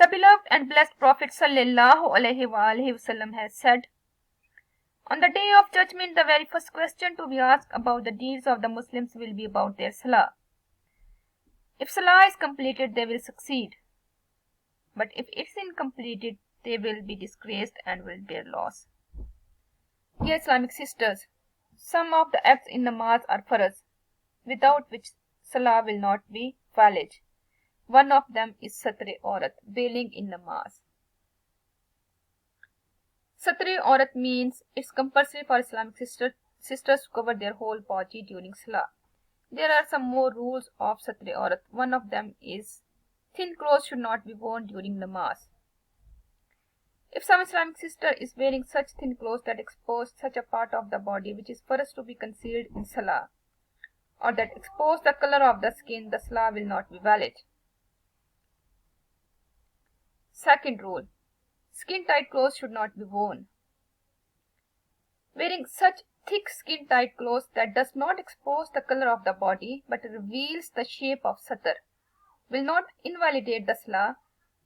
The beloved and blessed Prophet ﷺ has said, on the day of judgment, the very first question to be asked about the deeds of the Muslims will be about their salah. If salah is completed, they will succeed. But if it is incomplete, they will be disgraced and will bear loss. Dear Islamic sisters, some of the acts in namaz are faraz, without which salah will not be valid. One of them is Satr-e-awrat, veiling in namaz. Satr-e-awrat means it's compulsory for Islamic sisters to cover their whole body during salah. There are some more rules of Satr-e-awrat. One of them is thin clothes should not be worn during namaz. If some Islamic sister is wearing such thin clothes that expose such a part of the body which is first to be concealed in salah, or that expose the color of the skin, the salah will not be valid. Second rule, skin-tight clothes should not be worn. Wearing such thick skin-tight clothes that does not expose the color of the body but reveals the shape of satr will not invalidate the salah,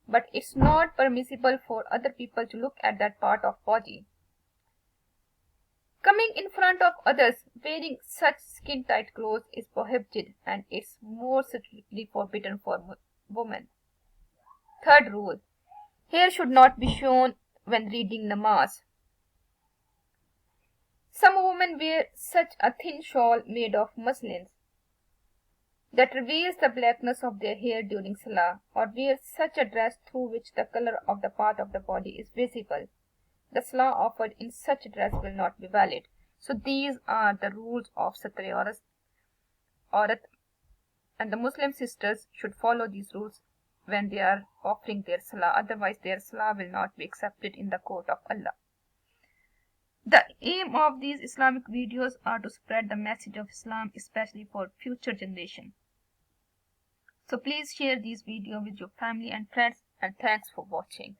but it's not permissible for other people to look at that part of body. Coming in front of others wearing such skin-tight clothes is prohibited, and it's more strictly forbidden for women. Third rule, hair should not be shown when reading namaz. Some women wear such a thin shawl made of muslins that reveals the blackness of their hair during salah, or wear such a dress through which the color of the part of the body is visible. The salah offered in such a dress will not be valid. So these are the rules of Satr-e-awrat, and the Muslim sisters should follow these rules when they are offering their salah, otherwise their salah will not be accepted in the court of Allah. The aim of these Islamic videos are to spread the message of Islam, especially for future generation. So please share these videos with your family and friends, and thanks for watching.